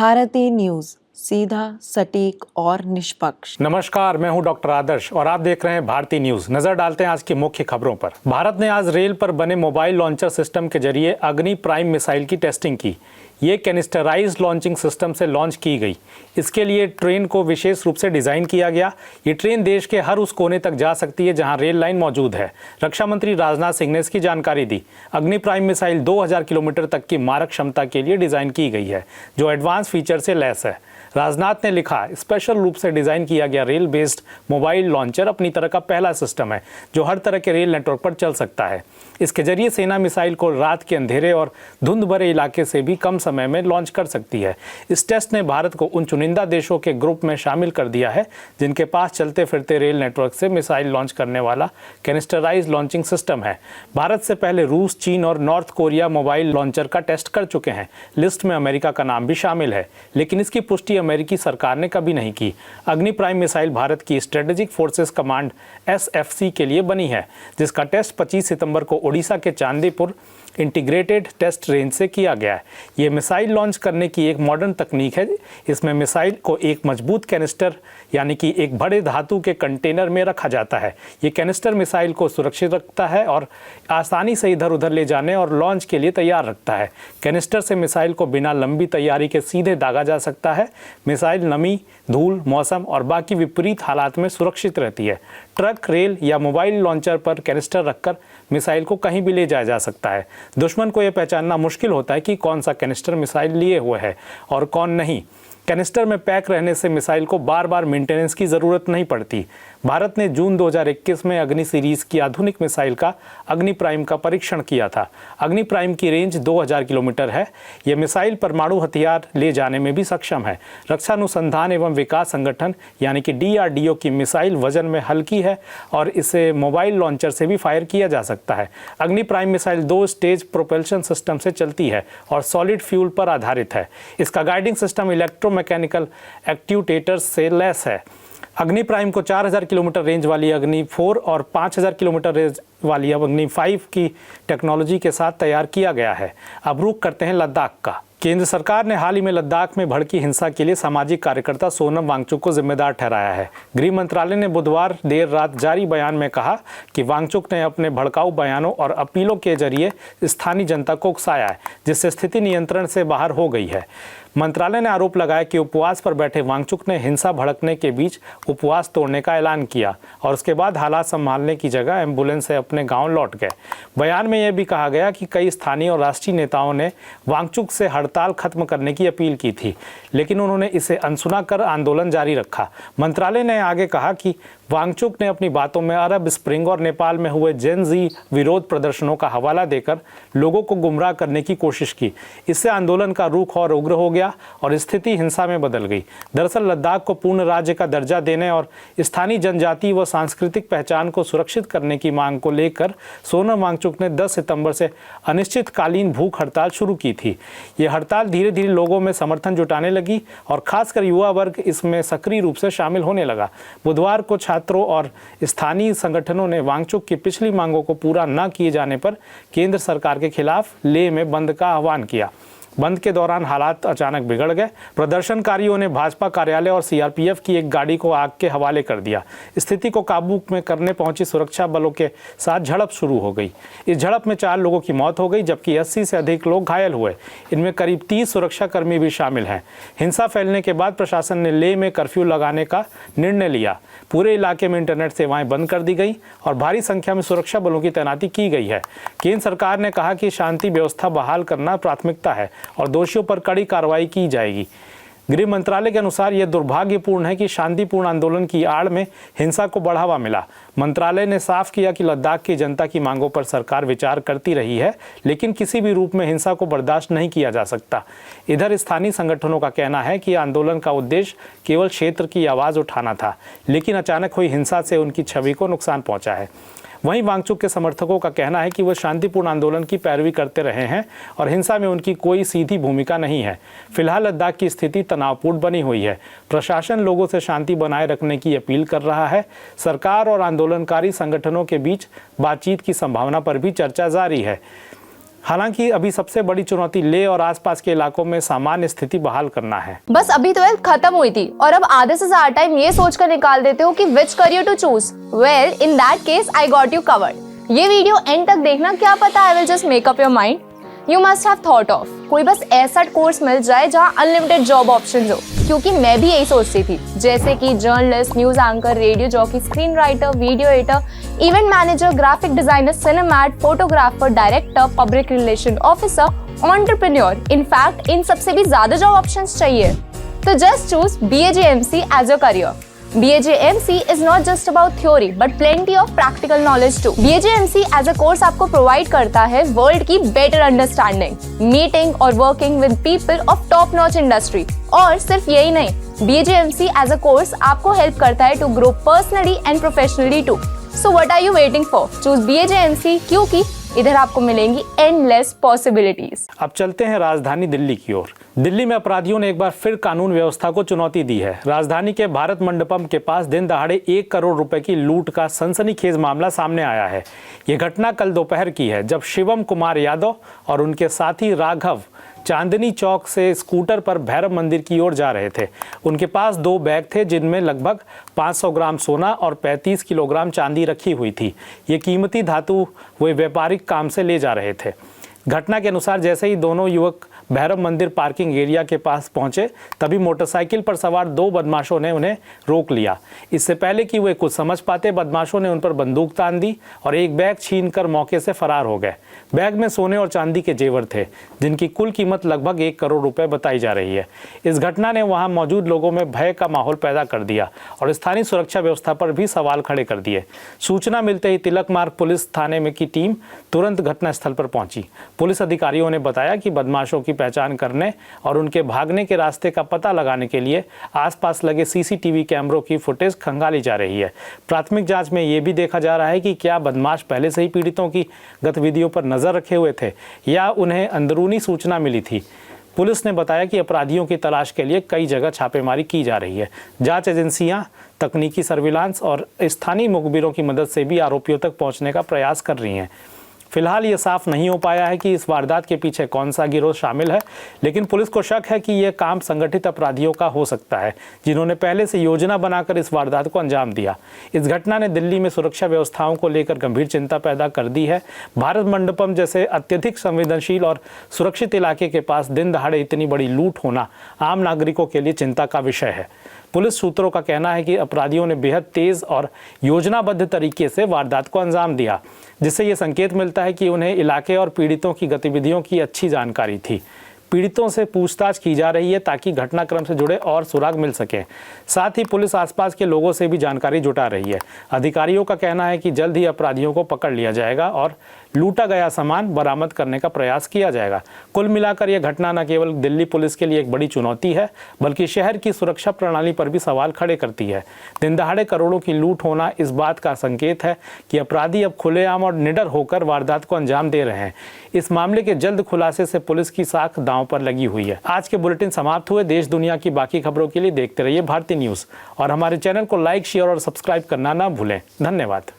Bharti news, सीधा, सटीक और निष्पक्ष। नमस्कार, मैं हूं डॉक्टर आदर्श और आप देख रहे हैं भारती न्यूज। नजर डालते हैं आज की मुख्य खबरों पर। भारत ने आज रेल पर बने मोबाइल लॉन्चर सिस्टम के जरिए अग्नि प्राइम मिसाइल की टेस्टिंग की। ये कैनिस्टराइज्ड लॉन्चिंग सिस्टम से लॉन्च की गई। इसके लिए ट्रेन को विशेष रूप से डिजाइन किया गया। ये ट्रेन देश के हर उस कोने तक जा सकती है जहां रेल लाइन मौजूद है। रक्षा मंत्री राजनाथ सिंह ने इसकी जानकारी दी। अग्नि प्राइम मिसाइल 2000 किलोमीटर तक की मारक क्षमता के लिए डिजाइन की गई है, जो एडवांस फीचर से लैस है। राजनाथ ने लिखा, स्पेशल रूप से डिजाइन किया गया रेल बेस्ड मोबाइल लॉन्चर अपनी तरह का पहला सिस्टम है जो हर तरह के रेल नेटवर्क पर चल सकता है। इसके जरिए सेना मिसाइल को रात के अंधेरे और धुंध भरे इलाके से भी कम समय में लॉन्च कर सकती है। इस टेस्ट ने भारत को उन चुनिंदा देशों के ग्रुप में शामिल कर दिया है जिनके पास चलते फिरते रेल नेटवर्क से मिसाइल लॉन्च करने वाला कैनिस्टराइज्ड लॉन्चिंग सिस्टम है। भारत से पहले रूस, चीन और नॉर्थ कोरिया मोबाइल लॉन्चर का टेस्ट कर चुके हैं। लिस्ट में अमेरिका का नाम भी शामिल है, लेकिन इसकी पुष्टि अमेरिकी सरकार ने कभी नहीं की। अग्नि प्राइम मिसाइल भारत की स्ट्रेटेजिक फोर्सेस कमांड SFC के लिए बनी है, जिसका टेस्ट 25 सितंबर को ओडिशा के चांदीपुर इंटीग्रेटेड टेस्ट रेंज से किया गया है। ये मिसाइल लॉन्च करने की एक मॉडर्न तकनीक है। इसमें मिसाइल को एक मजबूत कैनिस्टर यानी कि एक बड़े धातु के कंटेनर में रखा जाता है। ये कैनिस्टर मिसाइल को सुरक्षित रखता है और आसानी से इधर उधर ले जाने और लॉन्च के लिए तैयार रखता है। कैनिस्टर से मिसाइल को बिना लंबी तैयारी के सीधे दागा जा सकता है। मिसाइल नमी, धूल, मौसम और बाकी विपरीत हालात में सुरक्षित रहती है। ट्रक, रेल या मोबाइल लॉन्चर पर कैनिस्टर रखकर मिसाइल को कहीं भी ले जाया जा सकता है। दुश्मन को यह पहचानना मुश्किल होता है कि कौन सा कैनिस्टर मिसाइल लिए हुए है और कौन नहीं। कैनिस्टर में पैक रहने से मिसाइल को बार बार मेंटेनेंस की ज़रूरत नहीं पड़ती। भारत ने जून 2021 में अग्नि सीरीज की आधुनिक मिसाइल का अग्नि प्राइम का परीक्षण किया था। अग्नि प्राइम की रेंज 2000 किलोमीटर है। यह मिसाइल परमाणु हथियार ले जाने में भी सक्षम है। रक्षा अनुसंधान एवं विकास संगठन यानी कि DRDO की मिसाइल वजन में हल्की है और इसे मोबाइल लॉन्चर से भी फायर किया जा सकता है। अग्नि prime missile 2 stage propulsion system से चलती है और सॉलिड फ्यूल पर आधारित है। इसका गाइडिंग सिस्टम इलेक्ट्रोमैकेनिकल एक्ट्यूएटर्स से लैस है। अग्नि प्राइम को 4000 किलोमीटर रेंज वाली अग्नि 4 और 5000 किलोमीटर रेंज वाली अग्नि 5 की टेक्नोलॉजी के साथ तैयार किया गया है। अब रुख करते हैं लद्दाख का। केंद्र सरकार ने हाल ही में लद्दाख में भड़की हिंसा के लिए सामाजिक कार्यकर्ता सोनम वांगचुक को जिम्मेदार ठहराया है। गृह मंत्रालय ने बुधवार देर रात जारी बयान में कहा कि वांगचुक ने अपने भड़काऊ बयानों और अपीलों के जरिए स्थानीय जनता को उकसाया है, जिससे स्थिति नियंत्रण से बाहर हो गई है। मंत्रालय ने आरोप लगाया कि उपवास पर बैठे वांगचुक ने हिंसा भड़कने के बीच उपवास तोड़ने का ऐलान किया और उसके बाद हालात संभालने की जगह एम्बुलेंस से अपने गांव लौट गए। बयान में यह भी कहा गया कि कई स्थानीय और राष्ट्रीय नेताओं ने वांगचुक से हड़ताल खत्म करने की अपील की थी, लेकिन उन्होंने इसे अनसुना कर आंदोलन जारी रखा। मंत्रालय ने आगे कहा कि वांगचुक ने अपनी बातों में अरब स्प्रिंग और नेपाल में हुए जेन जी विरोध प्रदर्शनों का हवाला देकर लोगों को गुमराह करने की कोशिश की। इससे आंदोलन का रुख और उग्र हो गया और स्थिति हिंसा में बदल गई। दरअसल लद्दाख को पूर्ण राज्य का दर्जा देने और स्थानीय जनजाति व सांस्कृतिक पहचान को सुरक्षित करने की मांग को लेकर सोनम वांगचुक ने 10 सितंबर से अनिश्चितकालीन भूख हड़ताल शुरू की थी। ये हड़ताल धीरे धीरे लोगों में समर्थन जुटाने लगी और खासकर युवा वर्ग इसमें सक्रिय रूप से शामिल होने लगा। बुधवार को छात्रों और स्थानीय संगठनों ने वांगचुक की पिछली मांगों को पूरा न किए जाने पर केंद्र सरकार के खिलाफ लेह में बंद का आह्वान किया। बंद के दौरान हालात अचानक बिगड़ गए। प्रदर्शनकारियों ने भाजपा कार्यालय और CRPF की एक गाड़ी को आग के हवाले कर दिया। स्थिति को काबू में करने पहुंची सुरक्षा बलों के साथ झड़प शुरू हो गई। इस झड़प में 4 लोगों की मौत हो गई, जबकि 80 से अधिक लोग घायल हुए। इनमें करीब 30 सुरक्षाकर्मी भी शामिल हैं। हिंसा फैलने के बाद प्रशासन ने लेह में कर्फ्यू लगाने का निर्णय लिया। पूरे इलाके में इंटरनेट सेवाएं बंद कर दी गई और भारी संख्या में सुरक्षा बलों की तैनाती की गई है। केंद्र सरकार ने कहा कि शांति व्यवस्था बहाल करना प्राथमिकता है और दोषियों पर कड़ी कार्रवाई की जाएगी। गृह मंत्रालय के अनुसार यह दुर्भाग्यपूर्ण है कि शांतिपूर्ण आंदोलन की आड़ में हिंसा को बढ़ावा मिला। मंत्रालय ने साफ किया कि लद्दाख की जनता की मांगों पर सरकार विचार करती रही है, लेकिन किसी भी रूप में हिंसा को बर्दाश्त नहीं किया जा सकता। इधर स्थानीय संगठनों का कहना है कि आंदोलन का उद्देश्य केवल क्षेत्र की आवाज़ उठाना था, लेकिन अचानक हुई हिंसा से उनकी छवि को नुकसान पहुंचा है। वहीं वांगचुक के समर्थकों का कहना है कि वो शांतिपूर्ण आंदोलन की पैरवी करते रहे हैं और हिंसा में उनकी कोई सीधी भूमिका नहीं है। फिलहाल लद्दाख की स्थिति तनावपूर्ण बनी हुई है। प्रशासन लोगों से शांति बनाए रखने की अपील कर रहा है। सरकार और आंदोलनकारी संगठनों के बीच बातचीत की संभावना पर भी चर्चा जारी है। हालांकि अभी सबसे बड़ी चुनौती लेह और आसपास के इलाकों में सामान्य स्थिति बहाल करना है। बस अभी 12th खत्म हुई थी और अब आधे से ज्यादा टाइम ये सोचकर निकाल देते हो कि which career to choose. Well, in that case I got you covered. ये वीडियो एंड तक देखना, क्या पता I will just make up your mind. You must have thought of कोई बस ऐसा कोर्स मिल जाए जहाँ अनलिमिटेड जॉब ऑप्शंस हो, क्योंकि मैं भी यही सोचती थी, जैसे कि journalist, news anchor, radio jockey, screen writer, video editor, event manager, graphic designer, सिनेमैट, photographer, director, public relation officer, entrepreneur. In fact इन सबसे भी ज्यादा जॉब ऑप्शंस चाहिए। तो just choose BAJMC as your career. BAJMC is not just about theory but plenty of practical knowledge too. BAJMC as a course आपको provide करता है world की better understanding, meeting और working with people of top notch industry। और सिर्फ यही नहीं, BAJMC as a course आपको help करता है to grow personally and professionally too. So what are you waiting for? Choose BAJMC क्योंकि इधर आपको मिलेंगी endless possibilities। अब चलते हैं राजधानी दिल्ली की ओर। दिल्ली में अपराधियों ने एक बार फिर कानून व्यवस्था को चुनौती दी है। राजधानी के भारत मंडपम के पास दिन दहाड़े 1 करोड़ रुपए की लूट का सनसनीखेज मामला सामने आया है। ये घटना कल दोपहर की है, जब शिवम कुमार यादव और उनके साथी राघव चांदनी चौक से स्कूटर पर भैरव मंदिर की ओर जा रहे थे। उनके पास 2 बैग थे जिनमें लगभग 500 ग्राम सोना और 35 किलोग्राम चांदी रखी हुई थी। ये कीमती धातु वे व्यापारिक काम से ले जा रहे थे। घटना के अनुसार जैसे ही दोनों युवक भैरव मंदिर पार्किंग एरिया के पास पहुंचे, तभी मोटरसाइकिल पर सवार 2 बदमाशों ने उन्हें रोक लिया। इससे पहले कि वे कुछ समझ पाते, बदमाशों ने उन पर बंदूक तान दी और एक बैग छीनकर मौके से फरार हो गए। बैग में सोने और चांदी के जेवर थे, जिनकी कुल कीमत लगभग 1 करोड़ रुपए बताई जा रही है। इस घटना ने वहां मौजूद लोगों में भय का माहौल पैदा कर दिया और स्थानीय सुरक्षा व्यवस्था पर भी सवाल खड़े कर दिए। सूचना मिलते ही तिलक मार्ग पुलिस थाने में की टीम तुरंत घटनास्थल पर पहुंची। पुलिस अधिकारियों ने बताया कि बदमाशों की पहचान करने और उनके भागने के रास्ते का पता लगाने के लिए आसपास लगे CCTV कैमरों की फुटेज खंगाली जा रही है। प्राथमिक जांच में ये भी देखा जा रहा है कि क्या बदमाश पहले से ही पीड़ितों की गतिविधियों पर नजर रखे हुए थे या उन्हें अंदरूनी सूचना मिली थी। पुलिस ने बताया कि अपराधियों की तलाश के लिए कई जगह छापेमारी की जा रही है। जांच एजेंसियां तकनीकी सर्विलांस और स्थानीय मुखबिरों की मदद से भी आरोपियों तक पहुंचने का प्रयास कर रही हैं। फिलहाल ये साफ नहीं हो पाया है कि इस वारदात के पीछे कौन सा गिरोह शामिल है, लेकिन पुलिस को शक है कि यह काम संगठित अपराधियों का हो सकता है, जिन्होंने पहले से योजना बनाकर इस वारदात को अंजाम दिया। इस घटना ने दिल्ली में सुरक्षा व्यवस्थाओं को लेकर गंभीर चिंता पैदा कर दी है। भारत मंडपम जैसे अत्यधिक संवेदनशील और सुरक्षित इलाके के पास दिन दहाड़े इतनी बड़ी लूट होना आम नागरिकों के लिए चिंता का विषय है। पुलिस सूत्रों का कहना है कि अपराधियों ने बेहद तेज और योजनाबद्ध तरीके से वारदात को अंजाम दिया, जिससे ये संकेत मिलता है कि उन्हें इलाके और पीड़ितों की गतिविधियों की अच्छी जानकारी थी। पीड़ितों से पूछताछ की जा रही है ताकि घटनाक्रम से जुड़े और सुराग मिल सकें। साथ ही पुलिस आसपास के लोगों से भी जानकारी जुटा रही है। अधिकारियों का कहना है कि जल्द ही अपराधियों को पकड़ लिया जाएगा और लूटा गया सामान बरामद करने का प्रयास किया जाएगा। कुल मिलाकर यह घटना न केवल दिल्ली पुलिस के लिए एक बड़ी चुनौती है, बल्कि शहर की सुरक्षा प्रणाली पर भी सवाल खड़े करती है। दिन दहाड़े करोड़ों की लूट होना इस बात का संकेत है कि अपराधी अब खुलेआम और निडर होकर वारदात को अंजाम दे रहे हैं। इस मामले के जल्द खुलासे से पुलिस की साख दांव पर लगी हुई है। आज के बुलेटिन समाप्त हुए। देश दुनिया की बाकी खबरों के लिए देखते रहिए भारती न्यूज़ और हमारे चैनल को लाइक, शेयर और सब्सक्राइब करना ना भूलें। धन्यवाद।